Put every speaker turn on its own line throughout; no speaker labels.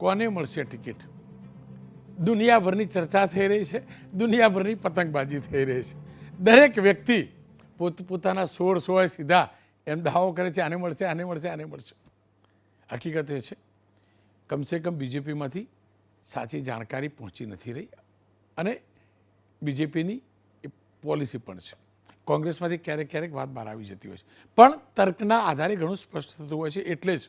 કોને મળશે ટિકિટ? દુનિયાભરની ચર્ચા થઈ રહી છે, દુનિયાભરની પતંગબાજી થઈ રહી છે. દરેક વ્યક્તિ પોતાના સોળ સીધા એમ દાવો કરે છે, આને મળશે, આને મળશે, આને મળશે. હકીકત એ છે કમસે કમ બીજેપીમાંથી સાચી જાણકારી પહોંચી નથી રહી અને બીજેપીની પોલિસી પણ છે. કોંગ્રેસમાંથી ક્યારેક ક્યારેક વાત બહાર આવી જતી હોય છે, પણ તર્કના આધારે ઘણું સ્પષ્ટ થતું હોય છે. એટલે જ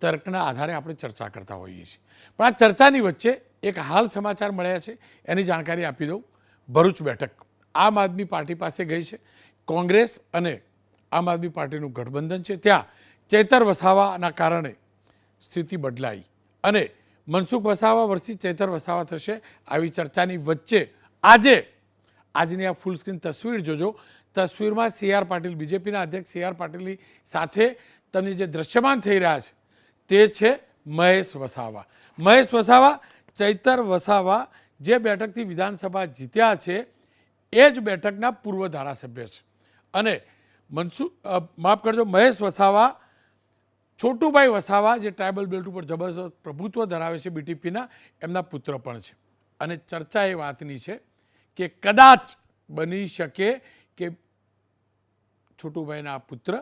તર્કના આધારે આપણે ચર્ચા કરતા હોઈએ છીએ. પણ આ ચર્ચાની વચ્ચે એક હાલ સમાચાર મળ્યા છે, એની જાણકારી આપી દઉં. ભરૂચ બેઠક આમ આદમી પાર્ટી પાસે ગઈ છે. કોંગ્રેસ અને આમ આદમી પાર્ટીનું ગઠબંધન છે. ત્યાં ચૈતર વસાવાના કારણે સ્થિતિ બદલાઈ અને મનસુખ વસાવા વર્ષી ચૈતર વસાવા થશે આવી ચર્ચાની વચ્ચે આજની આ ફૂલ સ્ક્રીન તસવીર જોજો. તસવીરમાં CR પાટીલ, બીજેપીના અધ્યક્ષ CR પાટીલની સાથે તમને જે દ્રશ્યમાન થઈ રહ્યા છે તે છે મહેશ વસાવા. મહેશ વસાવા, ચૈતર વસાવા જે બેઠકથી વિધાનસભા જીત્યા છે એ જ બેઠકના પૂર્વ ધારાસભ્ય છે. અને મહેશ વસાવા છોટુભાઈ વસાવા જે ટ્રાઇબલ બેલ્ટ ઉપર જબરદસ્ત પ્રભુત્વ ધરાવે છે BTPના, એમના પુત્ર પણ છે. અને ચર્ચા એ વાતની છે કે કદાચ બની શકે કે છોટુભાઈના પુત્ર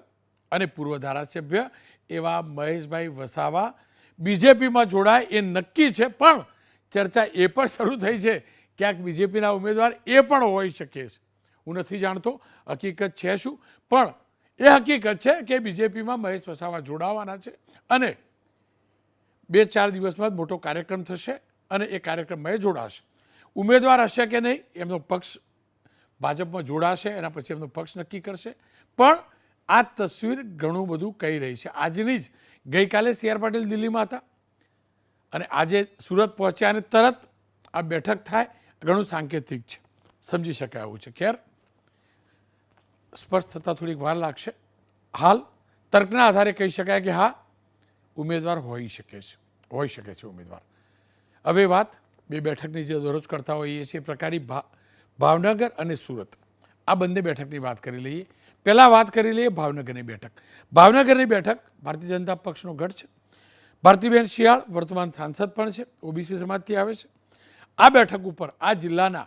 અને પૂર્વ ધારાસભ્ય એવા મહેશભાઈ વસાવા બીજેપીમાં જોડાય એ નક્કી છે. પણ ચર્ચા એ પણ શરૂ થઈ છે ક્યાંક બીજેપીના ઉમેદવાર એ પણ હોઈ શકે છે. હું નથી જાણતો હકીકત છે શું, પણ એ હકીકત છે કે બીજેપીમાં મહેશ વસાવા જોડાવાના છે અને 2-4 દિવસમાં જ મોટો કાર્યક્રમ થશે અને એ કાર્યક્રમમાં એ જોડાશે. ઉમેદવાર હશે કે નહીં એમનો પક્ષ ભાજપમાં જોડાશે, એના પછી એમનો પક્ષ નક્કી કરશે. પણ આ તસવીર ઘણું બધું કહી રહી છે. આજની જ ગઈકાલે CR પાટીલ દિલ્હીમાં હતા અને આજે સુરત પહોંચ્યા અને તરત આ બેઠક થાય, ઘણું સાંકેતિક છે, સમજી શકાય એવું છે. ખેર સ્પષ્ટ થતાં થોડીક વાર લાગશે. હાલ તર્કના આધારે કહી શકાય કે હા ઉમેદવાર હોઈ શકે છે ઉમેદવાર. હવે વાત બે બેઠકની જે દરરોજ કરતા હોઈએ છીએ એ પ્રકારની ભાવનગર અને સુરત આ બંને બેઠકની વાત કરી લઈએ. પહેલાં વાત કરી લઈએ ભાવનગરની બેઠક. ભાવનગરની બેઠક ભારતીય જનતા પક્ષનો ગઢ છે. ભારતીબેન શિયાળ વર્તમાન સાંસદ પણ છે, OBC સમાજથી આવે છે. આ બેઠક ઉપર આ જિલ્લાના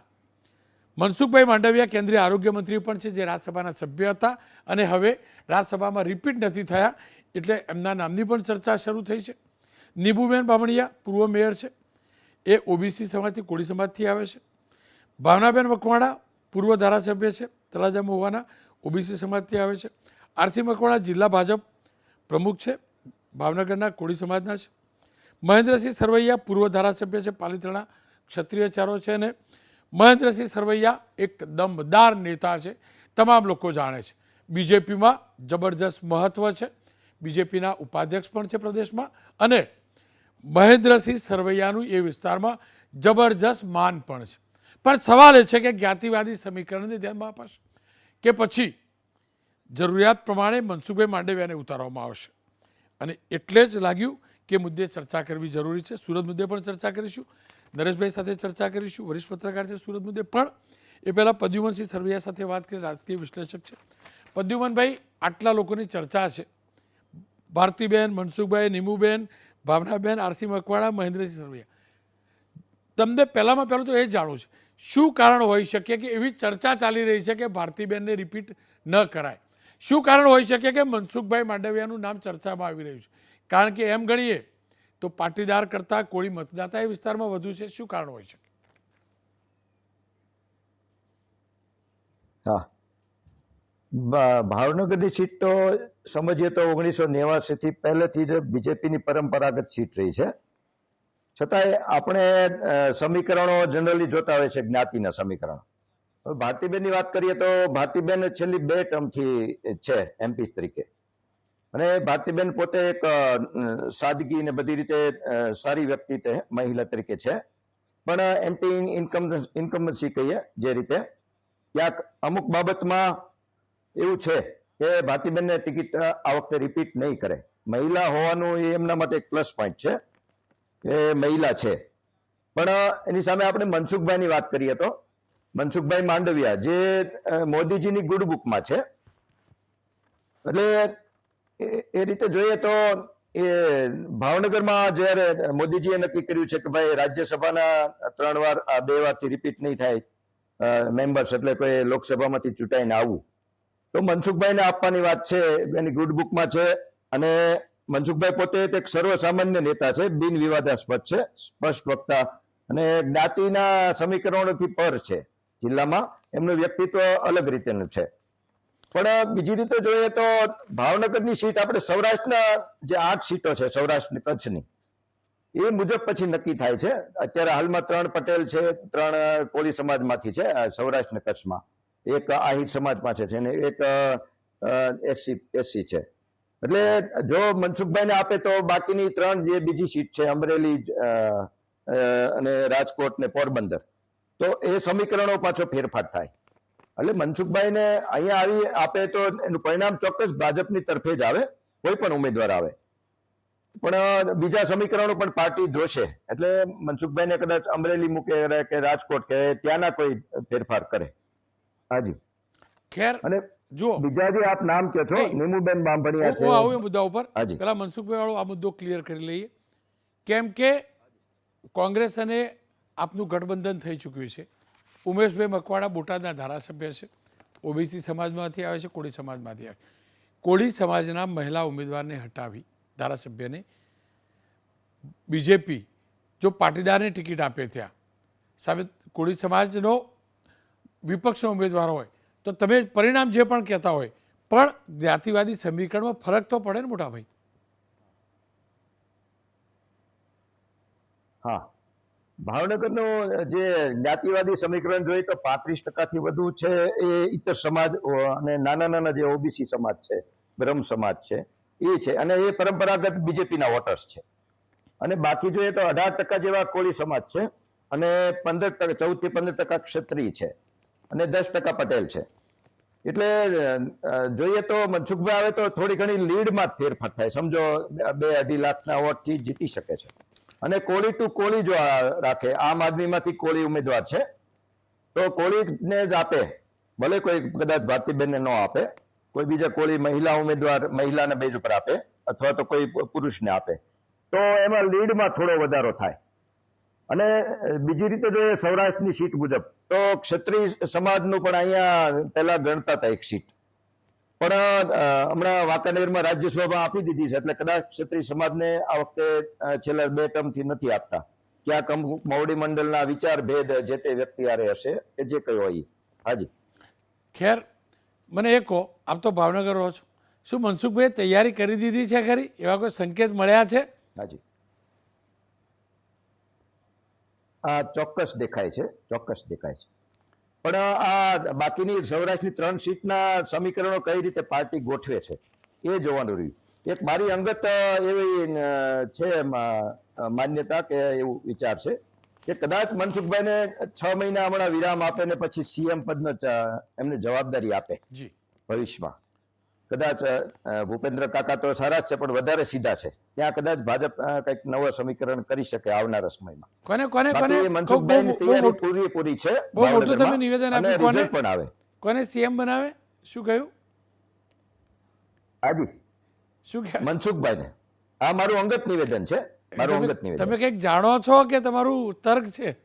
મનસુખભાઈ માંડવિયા કેન્દ્રીય આરોગ્ય મંત્રી પણ છે, જે રાજ્યસભાના સભ્ય હતા અને હવે રાજ્યસભામાં રિપીટ નથી થયા એટલે એમના નામની પણ ચર્ચા શરૂ થઈ છે. નીબુબેન બામણિયા પૂર્વ મેયર છે, એ OBC સમાજથી, કોળી સમાજથી આવે છે. ભાવનાબેન મકવાણા પૂર્વ ધારાસભ્ય છે, તળાજા મહુવાના, OBC સમાજથી આવે છે. RC મકવાણા જિલ્લા ભાજપ પ્રમુખ છે, ભાવનગરના કોળી સમાજના છે. મહેન્દ્રસિંહ સરવૈયા પૂર્વ ધારાસભ્ય છે, પાલિતાણા ક્ષત્રિય ચારો છે અને મહેન્દ્રસિંહ સરવૈયા એક દમદાર નેતા છે, તમામ લોકો જાણે છે. બીજેપીમાં જબરજસ્ત મહત્વ છે, બીજેપીના ઉપાધ્યક્ષ પણ છે પ્રદેશમાં અને મહેન્દ્રસિંહ સરવૈયાનું એ વિસ્તારમાં જબરજસ્ત માન પણ છે. પણ સવાલ એ છે કે જ્ઞાતિવાદી સમીકરણને ધ્યાનમાં અપાશે કે પછી જરૂરિયાત પ્રમાણે મનસુખભાઈ માંડવિયાને ઉતારવામાં આવશે. અને એટલે જ લાગ્યું કે મુદ્દે ચર્ચા કરવી જરૂરી છે. સુરત મુદ્દે પણ ચર્ચા કરીશું, નરેશભાઈ સાથે ચર્ચા કરીશું, વરિષ્ઠ પત્રકાર છે સુરત મુદ્દે. પણ એ પહેલાં પ્રદ્યુમનસિંહ સરવૈયા સાથે વાત કરી, રાજકીય વિશ્લેષક છે. પ્રદ્યુમનભાઈ, આટલા લોકોની ચર્ચા છે, ભારતીબેન, મનસુખભાઈ, નીમુબેન, ભાવનાબેન, RC મકવાણા, મહેન્દ્રસિંહ સરવૈયા, તમને પહેલામાં પહેલું તો એ જ જાણવું છે શું કારણ હોઈ શકે કે એવી ચર્ચા ચાલી રહી છે કે ભારતીબેનને રિપીટ ન કરાય? શું કારણ હોઈ શકે કે મનસુખભાઈ માંડવિયાનું નામ ચર્ચામાં આવી રહ્યું છે? કારણ કે એમ ગણીએ તો પાટીદાર કરતાં કોળી મતદાતા એ વિસ્તારમાં વધુ છે. શું કારણ હોઈ શકે?
હા, ભાવનગરની સીટ તો સમજીએ તો 1989 થી પહેલેથી જ બીજેપીની પરંપરાગત સીટ રહી છે. છતાંય આપણે સમીકરણો જનરલી જોતા હોય છે, જ્ઞાતિના સમીકરણો. ભારતીબેનની વાત કરીએ તો ભારતીબેન છેલ્લી 2 ટર્મથી છે MP તરીકે અને ભારતીબેન પોતે એક સાદગી ને બધી રીતે સારી વ્યક્તિ મહિલા તરીકે છે. પણ MP ઇન્કમ્બન્સી કહીએ જે રીતે, ક્યાંક અમુક બાબતમાં એવું છે કે ભારતીબેનને ટિકિટ આ વખતે રિપીટ નહીં કરે. મહિલા હોવાનું એ એમના માટે એક પ્લસ પોઈન્ટ છે કે મહિલા છે. પણ એની સામે આપણે મનસુખભાઈની વાત કરીએ તો મનસુખભાઈ માંડવિયા જે મોદીજીની ગુડ બુકમાં છે, એટલે એ રીતે જોઈએ તો એ ભાવનગરમાં જ્યારે મોદીજીએ નક્કી કર્યું છે કે ભાઈ રાજ્યસભાના 3 વાર 2 વારથી રિપીટ નહીં થાય મેમ્બર્સ, એટલે કોઈ લોકસભામાંથી ચૂંટાઈને આવવું, તો મનસુખભાઈને આપવાની વાત છે, એની ગુડ બુકમાં છે. અને મનસુખભાઈ પોતે એક સર્વસામાન્ય નેતા છે, બિન વિવાદાસ્પદ છે, સ્પષ્ટ વક્તા અને જ્ઞાતિના સમીકરણોથી પર છે. જિલ્લામાં એમનું વ્યક્તિત્વ અલગ રીતેનું છે. પણ બીજી રીતે જોઈએ તો ભાવનગરની સીટ આપણે સૌરાષ્ટ્રના જે 8 સીટો છે સૌરાષ્ટ્ર કચ્છની, એ મુજબ પછી નક્કી થાય છે. અત્યારે હાલમાં 3 પટેલ છે, 3 કોળી સમાજમાંથી છે સૌરાષ્ટ્ર ને કચ્છમાં, એક આહિર સમાજમાં છે અને એક એસસી છે. એટલે જો મનસુખભાઈને આપે તો બાકીની 3 જે બીજી સીટ છે અમરેલી અને રાજકોટ ને પોરબંદર, તો એ સમીકરણો પાછો ફેરફાર થાય. એટલે મનસુખભાઈને અહીંયા આવી આપે તો એનું પરિણામ ચોક્કસ ભાજપની તરફે જ આવે, કોઈ પણ ઉમેદવાર આવે. પણ બીજા સમીકરણો પણ પાર્ટી જોશે, એટલે મનસુખભાઈને કદાચ અમરેલી મૂકે કે રાજકોટ કે ત્યાંના કોઈ ફેરફાર કરે. હાજી.
ખેર
અને
જો
બીજા જે આપ નામ કહો છો, નીમુબેન બાંભણિયા છે.
હું આવું એ મુદ્દા ઉપર
હાજી.
પેલા મનસુખભાઈ વાળો આ મુદ્દો ક્લિયર કરી લઈએ. કેમ કે કોંગ્રેસ અને આપનું ગઠબંધન થઈ ચૂક્યું છે. ઉમેશભાઈ મકવાણા બોટાદના ધારાસભ્ય છે, ઓબીસી સમાજમાંથી આવે છે, કોળી સમાજમાંથી આવે. કોળી સમાજના મહિલા ઉમેદવારને હટાવી ધારાસભ્યને બીજેપી જો પાટીદારની ટિકિટ આપે ત્યાં સામે કોળી સમાજનો વિપક્ષનો ઉમેદવાર હોય તો તમે પરિણામ જે પણ કહેતા હોય, પણ જ્ઞાતિવાદી સમીકરણમાં ફરક તો પડે ને મોટા ભાઈ.
હા, ભાવનગરનું જે જ્ઞાતિવાદી સમીકરણ જોઈએ તો 35% વધુ છે એ ઇતર સમાજ અને નાના નાના જે ઓબીસી સમાજ છે, બ્રહ્મ સમાજ છે, એ છે. અને એ પરંપરાગત બીજેપીના વોટર્સ છે. અને બાકી જોઈએ તો 18% જેવા કોળી સમાજ છે અને 14 થી 15% ક્ષત્રિય છે અને 10% પટેલ છે. એટલે જોઈએ તો મનસુખભાઈ આવે તો થોડી ઘણી લીડમાં ફેરફાર થાય. સમજો 2-2.5 લાખના વોટથી જીતી શકે છે. અને કોળી ટુ કોળી જો રાખે, આમ આદમીમાંથી કોળી ઉમેદવાર છે તો કોળીને જ આપે, ભલે કોઈ કદાચ ભારતીબેનને ન આપે, કોઈ બીજા કોળી મહિલા ઉમેદવાર મહિલાને બેઝ ઉપર આપે અથવા તો કોઈ પુરુષને આપે, તો એમાં લીડમાં થોડો વધારો થાય. અને બીજી રીતે જોઈએ સૌરાષ્ટ્રની સીટ મુજબ તો ક્ષત્રિય સમાજનું પણ અહીંયા પહેલા ગણતા હતા એક સીટ, પણ હમણાં વાંકાનેરમાં રાજ્યસભામાં આપી દીધી છે. એટલે કદાચ ક્ષત્રિય સમાજને આ વખતે છેલ્લા 2 ટર્મથી નથી આપતા. ક્યાંક અમુક મોવડી મંડળના વિચાર ભેદ જે તે વ્યક્તિ આરે હશે કે જે કયો હોય. હાજી.
ખેર મને એ કહો, આપ તો ભાવનગર રહો છો, શું મનસુખભાઈ તૈયારી કરી દીધી છે ખરી? એવા કોઈ સંકેત મળ્યા છે?
હાજી, આ ચોક્કસ દેખાય છે, ચોક્કસ દેખાય છે. પણ આ બાકીની સૌરાષ્ટ્રની 3 સીટના સમીકરણો કઈ રીતે પાર્ટી ગોઠવે છે એ જોવાનું રહ્યું. એક મારી અંગત એવી છે માન્યતા કે એવું વિચાર છે કે કદાચ મનસુખભાઈને 6 મહિના હમણાં વિરામ આપે ને પછી સીએમ પદનો એમને જવાબદારી આપે
જી
ભવિષ્યમાં. કદાચ ભૂપેન્દ્ર કાકા તો સારા જ છે પણ વધારે સીધા છે, ત્યાં કદાચ ભાજપ કંઈક નવો સમીકરણ કરી શકે આવનારા સમયમાં.
કોને કોને કોને
બાકી મનસુખભાઈની તૈયારી પૂરી છે.
બહુ મોટું તમે નિવેદન
અને
આપ્યું. કોને
રિઝલ્ટ પણ આવે.
કોને સીએમ બનાવે? શું કહ્યું?
હાજી,
શું કહે?
મનસુખભાઈને. આ મારું અંગત નિવેદન છે, મારું અંગત નિવેદન.
તમે કંઈક જાણો છો કે તમારું તર્ક છે?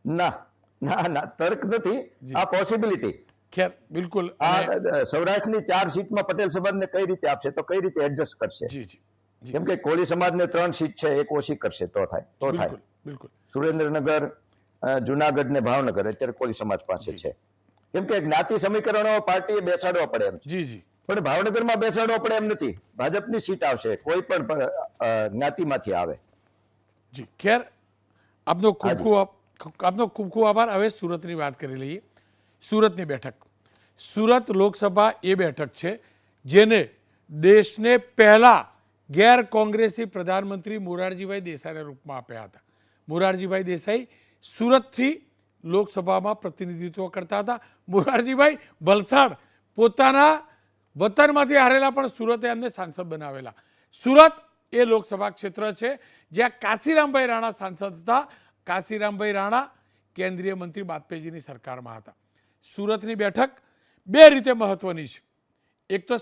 ના ના ના, તર્ક નથી, આ પોસિબિલિટી.
ખેર બિલકુલ.
આ સૌરાષ્ટ્રની 4 સીટમાં પટેલ સમાજને કઈ રીતે આપશે, તો કઈ રીતે એડજસ્ટ કરશે?
જી જી જી,
કેમ કે કોળી સમાજને 3 સીટ છે, એક ઓછી કરશે તો થાય.
બિલકુલ બિલકુલ.
સુરેન્દ્રનગર, જુનાગઢ ને ભાવનગર અત્યારે કોળી સમાજ પાસે છે. કેમ કે જ્ઞાતિ સમીકરણો પાર્ટીએ બેસાડવા પડે એમ છે.
જી જી.
પણ ભાવનગરમાં બેસાડવા પડે એમ નથી. ભાજપની સીટ આવશે, કોઈ પણ જ્ઞાતિમાંથી આવે.
જી ખેર, આપનો ખૂબ ખૂબ આભાર. હવે સુરતની વાત કરી લઈએ. સુરતની બેઠક, સુરત લોકસભા એ બેઠક છે જેને દેશને પહેલા ગેર કોંગ્રેસી પ્રધાનમંત્રી મોરારજીભાઈ દેસાઈના રૂપમાં આપ્યા હતા. મોરારજીભાઈ દેસાઈ સુરતથી લોકસભામાં પ્રતિનિધિત્વ કરતા હતા. મોરારજીભાઈ વલસાડ પોતાના વતનમાંથી હારેલા, પણ સુરતે એમને સાંસદ બનાવેલા. સુરત એ લોકસભા ક્ષેત્ર છે જ્યાં કાશીરામભાઈ રાણા સાંસદ હતા. કાશીરામભાઈ રાણા કેન્દ્રીય મંત્રી વાજપેયીજીની સરકારમાં હતા. સુરતની બેઠક 2 રીતે મહત્વની છે. એક તો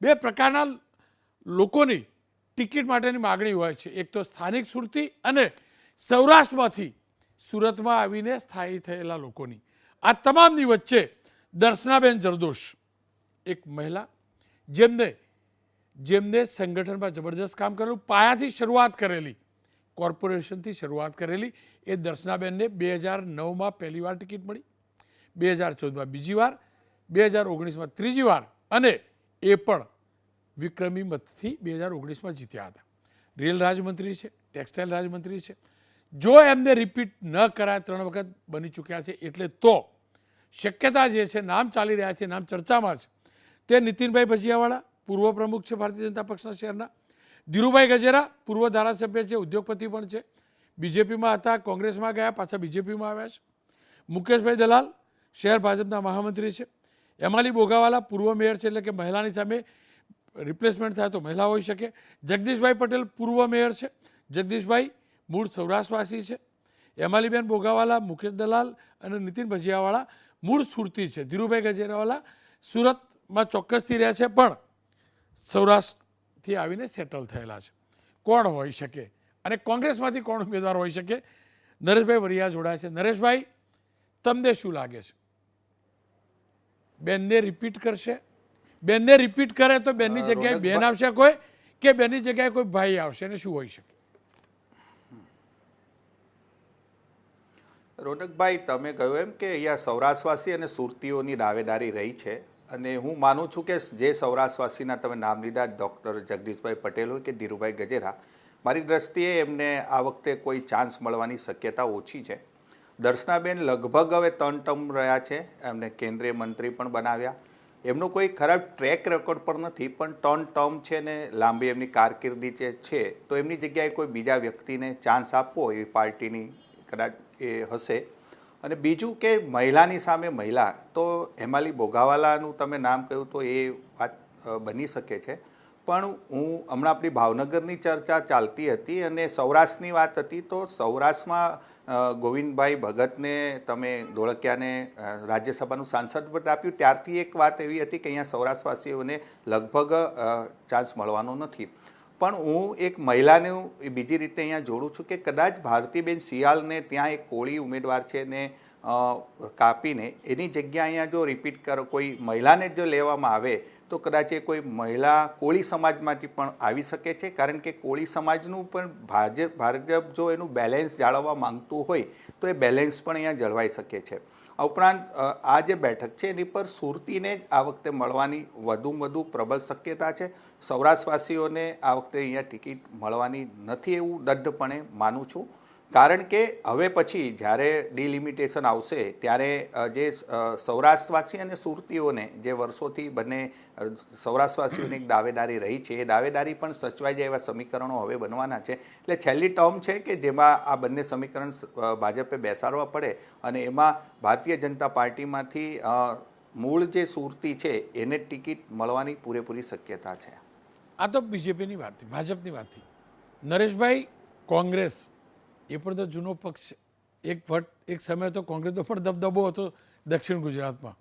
બે પ્રકારના લોકોની ટિકિટ માટેની માગણી હોય છે. એક તો સ્થાનિક સુરતી અને સૌરાષ્ટ્રમાંથી સુરતમાં આવીને સ્થાયી થયેલા લોકોની. આ તમામની વચ્ચે દર્શનાબેન જરદોશ એક મહિલા જેમને સંગઠનમાં જબરદસ્ત કામ કરેલું, પાયાથી શરૂઆત કરેલી, કોર્પોરેશનથી શરૂઆત કરેલી એ દર્શનાબેનને 2009માં પહેલી વાર ટિકિટ મળી, 2014માં બીજી વાર, 2019માં ત્રીજી વાર અને એ પણ વિક્રમી મતથી 2019માં જીત્યા હતા. રેલ રાજમંત્રી છે, ટેક્સટાઇલ રાજમંત્રી છે. જો એમને રિપીટ ન કરાય, 3 વખત બની ચૂક્યા છે, એટલે તો શક્યતા જે છે, નામ ચાલી રહ્યા છે, નામ ચર્ચામાં છે, તે નીતિનભાઈ ભજીયાવાળા પૂર્વ પ્રમુખ છે ભારતીય જનતા પક્ષના શહેરના, ધીરુભાઈ ગજેરા પૂર્વ ધારાસભ્ય છે, ઉદ્યોગપતિ પણ છે, બીજેપીમાં હતા, કોંગ્રેસમાં ગયા, પાછા બીજેપીમાં આવ્યા છે. મુકેશભાઈ દલાલ શહેર ભાજપના મહામંત્રી છે. એમાલી બોગાવાલા પૂર્વ મેયર છે, એટલે કે મહિલાની સામે રિપ્લેસમેન્ટ થાય તો મહિલા હોઈ શકે. જગદીશભાઈ પટેલ પૂર્વ મેયર છે. જગદીશભાઈ મૂળ સૌરાષ્ટ્રવાસી છે. એમાલીબેન બોગાવાલા, મુકેશ દલાલ અને નીતિન ભજીયાવાળા મૂળ સુરતી છે. ધીરુભાઈ ગજેરાવાલા સુરતમાં ચોક્કસથી રહ્યા છે, પણ સૌરાષ્ટ્રથી આવીને સેટલ થયેલા છે. કોણ હોઈ શકે અને કોંગ્રેસમાંથી કોણ ઉમેદવાર હોઈ શકે? નરેશભાઈ વરિયા જોડાય છે. નરેશભાઈ, તમને શું લાગે છે? બેનને રિપીટ કરશે? બેનને રિપીટ કરે તો બેનની જગ્યાએ બેન આવશે કોઈ, કે બેનની જગ્યાએ કોઈ ભાઈ આવશે, અને શું હોઈ શકે?
રોનકભાઈ, તમે કહ્યું એમ કે અહીંયા સૌરાષ્ટ્રવાસી અને સુરતીઓની દાવેદારી રહી છે, અને હું માનું છું કે જે સૌરાષ્ટ્રવાસીના તમે નામ લીધા, ડૉક્ટર જગદીશભાઈ પટેલ હોય કે ધીરુભાઈ ગજેરા, મારી દ્રષ્ટિએ એમને આ વખતે કોઈ ચાન્સ મળવાની શક્યતા ઓછી છે. દર્શનાબેન લગભગ હવે 3 ટર્મ રહ્યા છે, એમને કેન્દ્રીય મંત્રી પણ બનાવ્યા. એમનો કોઈ ખરાબ ટ્રેક રેકોર્ડ પણ નથી, પણ 3 ટર્મ છે ને લાંબી એમની કારકિર્દી છે, તો એમની જગ્યાએ કોઈ બીજા વ્યક્તિને ચાન્સ આપવો એવી પાર્ટીની કદાચ એ હશે. અને બીજું કે મહિલાની સામે મહિલા, તો હેમાલી બોગાવાલાનું તમે નામ કહ્યું તો એ વાત બની શકે છે, પણ હું હમણાં આપણી ભાવનગરની ચર્ચા ચાલતી હતી અને સૌરાષ્ટ્રની વાત હતી, તો સૌરાષ્ટ્રમાં ગોવિંદભાઈ ભગતને તમે ધોળકિયાને રાજ્યસભાનું સાંસદ પદ આપ્યું, ત્યારથી એક વાત એવી હતી કે અહીંયા સૌરાષ્ટ્રવાસીઓને લગભગ ચાન્સ મળવાનો નથી. પણ હું એક મહિલાનું બીજી રીતે અહીંયા જોડું છું કે કદાચ ભારતીબેન સિયાલને ત્યાં એક કોળી ઉમેદવાર છે ને કાપીને એની જગ્યા અહીંયા જો રિપીટ કરો, કોઈ મહિલાને જો લેવામાં આવે તો કદાચ એ કોઈ મહિલા કોળી સમાજમાંથી પણ આવી શકે છે, કારણ કે કોળી સમાજનું પણ ભાજપ જો એનું બેલેન્સ જાળવવા માંગતું હોય તો એ બેલેન્સ પણ અહીંયા જળવાઈ શકે છે. આ ઉપરાંત આ જે બેઠક છે એની પર સુરતીને જ આ વખતે મળવાની વધુ પ્રબળ શક્યતા છે. સૌરાષ્ટ્રવાસીઓને આ વખતે અહીંયા ટિકિટ મળવાની નથી એવું દઢપણે માનું છું, કારણ કે હવે પછી જ્યારે ડિલિમિટેશન આવશે ત્યારે જે સૌરાષ્ટ્રવાસી અને સુરતીઓને જે વર્ષોથી બંને સૌરાષ્ટ્રવાસીઓની એક દાવેદારી રહી છે, એ દાવેદારી પણ સચવાઈ જાય એવા સમીકરણો હવે બનવાના છે. એટલે છેલ્લી ટર્મ છે કે જેમાં આ બંને સમીકરણ ભાજપે બેસાડવા પડે, અને એમાં ભારતીય જનતા પાર્ટીમાંથી મૂળ જે સુરતી છે એને ટિકિટ મળવાની પૂરેપૂરી શક્યતા છે.
આ તો બીજેપીની વાત થઈ, ભાજપની વાત થઈ. નરેશભાઈ, કોંગ્રેસ એ પણ તો જૂનો પક્ષ છે. એક સમય તો કોંગ્રેસનો પણ દબદબો હતો દક્ષિણ ગુજરાતમાં.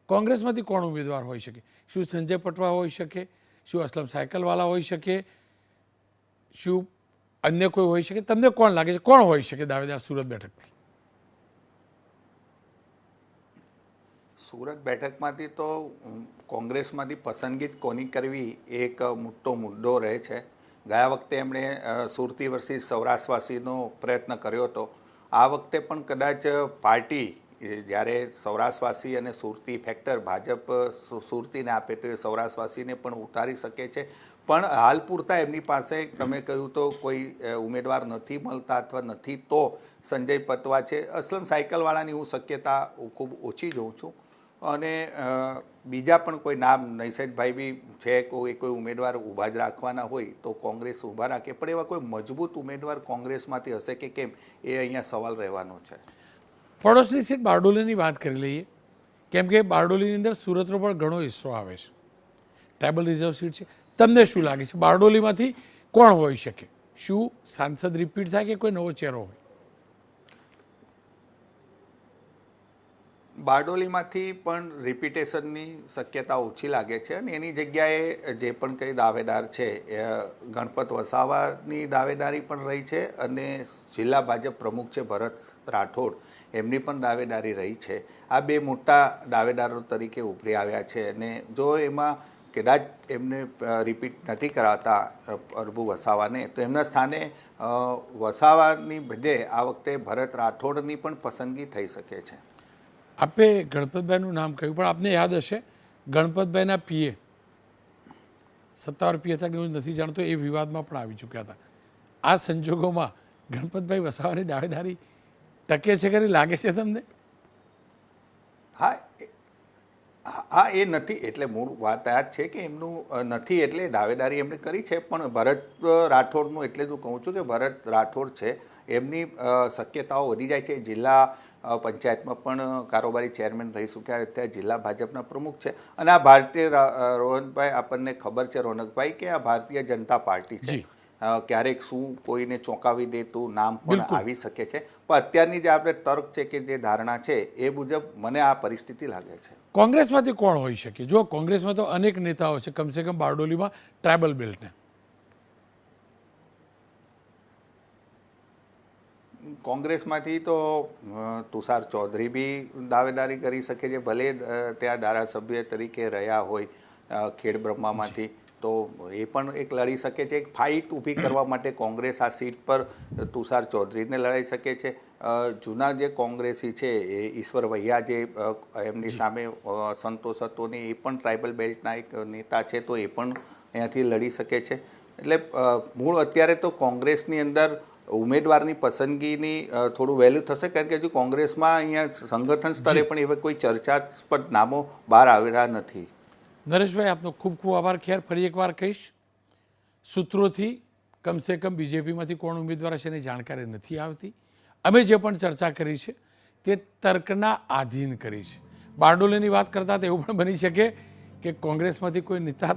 કોંગ્રેસમાંથી કોણ ઉમેદવાર હોઈ શકે? શું સંજય પટવા હોઈ શકે? શું અસલમ સાયકલવાલા હોઈ શકે? શું અન્ય કોઈ હોઈ શકે? તમને કોણ લાગે છે, કોણ હોઈ શકે દાવેદાર સુરત બેઠકથી?
સુરત બેઠકમાંથી તો કોંગ્રેસમાંથી પસંદગી કોની કરવી એ એક મોટો મુદ્દો રહે છે. ગયા વખતે એમણે સુરતી વર્સિસ સૌરાષ્ટ્રવાસીનો પ્રયત્ન કર્યો હતો. આ વખતે પણ કદાચ પાર્ટી જ્યારે સૌરાષ્ટ્રવાસી અને સુરતી ફેક્ટર ભાજપ સુરતીને આપે તો એ સૌરાષ્ટ્રવાસીને પણ ઉતારી શકે છે. પણ હાલ પૂરતા એમની પાસે તમે કહ્યું તો કોઈ ઉમેદવાર નથી મળતા, અથવા નથી તો સંજય પટવા છે. અસલમ સાયકલવાળાની હું શક્યતા ખૂબ ઓછી જોઉં છું, અને બીજા પણ કોઈ નામ નૈસેદભાઈ બી છે, કોઈ ઉમેદવાર ઊભા જ રાખવાના હોય તો કોંગ્રેસ ઊભા રાખે, પણ એવા કોઈ મજબૂત ઉમેદવાર કોંગ્રેસમાંથી હશે કે કેમ એ અહીંયા સવાલ રહેવાનો છે.
પડોશની સીટ બારડોલીની વાત કરી લઈએ, કેમ કે બારડોલીની અંદર સુરતનો પણ ઘણો હિસ્સો આવે છે, ટ્રાઇબલ રિઝર્વ સીટ છે. તમને શું લાગે છે, બારડોલીમાંથી કોણ હોઈ શકે? શું સાંસદ રિપીટ થાય કે કોઈ નવો ચહેરો હોય?
બારડોલીમાંથી પણ રિપીટેશનની શક્યતા ઓછી લાગે છે અને એની જગ્યાએ જે પણ કંઈ દાવેદાર છે એ ગણપત વસાવાની દાવેદારી પણ રહી છે અને જિલ્લા ભાજપ પ્રમુખ છે ભરત રાઠોડ એમની પણ દાવેદારી રહી છે. આ બે મોટા દાવેદારો તરીકે ઉભરી આવ્યા છે અને જો એમાં કદાચ એમને રિપીટ નથી કરાતા પ્રભુ વસાવાને તો એમના સ્થાને વસાવાની બધે આ વખતે ભરત રાઠોડની પણ પસંદગી થઈ શકે છે.
આપે ગણપતભાઈનું નામ કહ્યું, પણ આપને યાદ હશે ગણપતભાઈના પીએ સત્તાવાર પીએ હતા કે હું નથી જાણતો, એ વિવાદમાં પણ આવી ચૂક્યા હતા. આ સંજોગોમાં ગણપતભાઈ વસાવાની દાવેદારી ટકે છે ખરી, લાગે છે તમને?
હા એ નથી એટલે મૂળ વાત આ જ છે કે એમનું નથી એટલે દાવેદારી એમણે કરી છે. પણ ભરત રાઠોડનું એટલે જ હું કહું છું કે ભરત રાઠોડ છે એમની શક્યતાઓ વધી જાય છે. જિલ્લા પંચાયતમાં પણ કારોબારી ચેરમેન રહી ચૂક્યા, અત્યારે જિલ્લા ભાજપના પ્રમુખ છે અને આ ભારતીય રોહનભાઈ આપણને ખબર છે રોનકભાઈ કે આ ભારતીય જનતા પાર્ટી છે. ક્યારેક શું કોઈને ચોંકાવી દેતું નામ પણ આવી શકે છે. પણ અત્યારની જે આપણે તર્ક છે કે જે ધારણા છે એ મુજબ મને આ પરિસ્થિતિ લાગે છે.
કોંગ્રેસમાંથી કોણ હોઈ શકે? જો કોંગ્રેસમાં તો અનેક નેતાઓ છે, કમસે કમ બારડોલીમાં ટ્રાયબલ બેલ્ટને.
કોંગ્રેસમાંથી તો તુષાર ચૌધરી બી દાવેદારી કરી શકે છે, ભલે ત્યાં ધારાસભ્ય તરીકે રહ્યા હોય ખેડબ્રહ્મામાંથી, તો એ પણ એક લડી શકે છે. એક ફાઇટ ઊભી કરવા માટે કોંગ્રેસ આ સીટ પર તુષાર ચૌધરીને લડાઈ શકે છે. જૂના જે કોંગ્રેસી છે એ ઈશ્વર વૈયા જે એમની સામે સંતોષ હતો ને એ પણ ટ્રાઇબલ બેલ્ટના એક નેતા છે, તો એ પણ અહીંયાથી લડી શકે છે. એટલે મૂળ અત્યારે તો કોંગ્રેસની અંદર ઉમેદવારની પસંદગીની થોડું વહેલું થશે, કારણ કે હજુ કોંગ્રેસમાં અહીંયા સંગઠન સ્તરે પણ એવા કોઈ ચર્ચાસ્પદ નામો બહાર આવેલા નથી.
નરેશભાઈ, આપનો ખૂબ ખૂબ આભાર. ખેર ફરી એકવાર કહીશ, સૂત્રોથી કમસે કમ બીજેપીમાંથી કોણ ઉમેદવાર છે એની જાણકારી નથી આવતી. અમે જે પણ ચર્ચા કરી છે તે તર્કના આધીન કરી છે. બારડોલીની વાત કરતા તો એવું પણ બની શકે કે કોંગ્રેસમાંથી કોઈ નેતા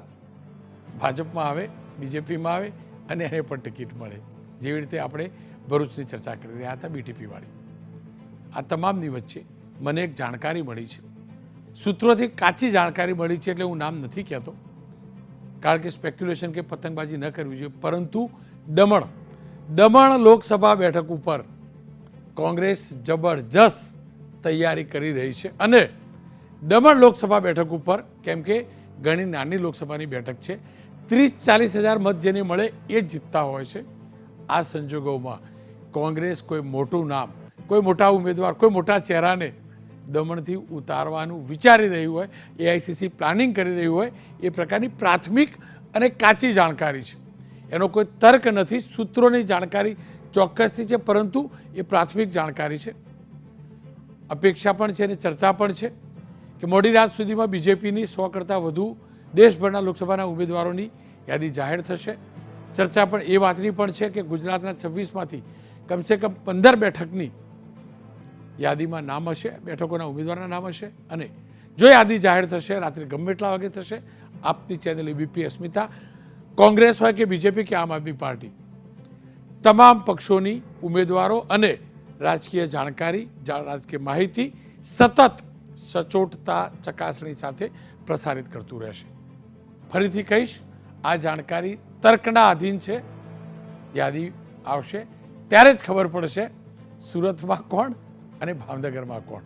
ભાજપમાં આવે, બીજેપીમાં આવે અને એને પણ ટિકિટ મળે, જેવી રીતે આપણે ભરૂચની ચર્ચા કરી રહ્યા હતા બીટીપીવાળી. આ તમામની વચ્ચે મને એક જાણકારી મળી છે, સૂત્રોથી કાચી જાણકારી મળી છે, એટલે હું નામ નથી કહેતો કારણ કે સ્પેક્યુલેશન કે પતંગબાજી ન કરવી જોઈએ. પરંતુ દમણ લોકસભા બેઠક ઉપર કોંગ્રેસ જબરજસ્ત તૈયારી કરી રહી છે અને દમણ લોકસભા બેઠક ઉપર, કેમ કે ઘણી નાની લોકસભાની બેઠક છે, 30-40 હજાર મત જેને મળે એ જીતતા હોય છે. આ સંજોગોમાં કોંગ્રેસ કોઈ મોટું નામ, કોઈ મોટા ઉમેદવાર, કોઈ મોટા ચહેરાને દમણથી ઉતારવાનું વિચારી રહ્યું હોય, એઆઈસીસી પ્લાનિંગ કરી રહ્યું હોય, એ પ્રકારની પ્રાથમિક અને કાચી જાણકારી છે. એનો કોઈ તર્ક નથી, સૂત્રોની જાણકારી ચોક્કસથી છે, પરંતુ એ પ્રાથમિક જાણકારી છે. અપેક્ષા પણ છે અને ચર્ચા પણ છે કે મોડી રાત સુધીમાં બીજેપીની 100 કરતાં વધુ દેશભરના લોકસભાના ઉમેદવારોની યાદી જાહેર થશે. ચર્ચા પણ એ વાતની પણ છે કે ગુજરાતના 26માંથી કમસે કમ 15 બેઠકની યાદીમાં નામ હશે, બેઠકોના ઉમેદવારના નામ હશે. અને જો યાદી જાહેર થશે, રાત્રે ગમે એટલા વાગે થશે, આપની ચેનલ એબીપી અસ્મિતા, કોંગ્રેસ હોય કે બીજેપી કે આમ આદમી પાર્ટી, તમામ પક્ષોની ઉમેદવારો અને રાજકીય જાણકારી, રાજકીય માહિતી સતત સચોટતા ચકાસણી સાથે પ્રસારિત કરતું રહેશે. ફરીથી કહીશ, આ જાણકારી તર્કના આધીન છે. યાદી આવશે ત્યારે જ ખબર પડશે સુરતમાં કોણ અને ભાવનગરમાં કોણ.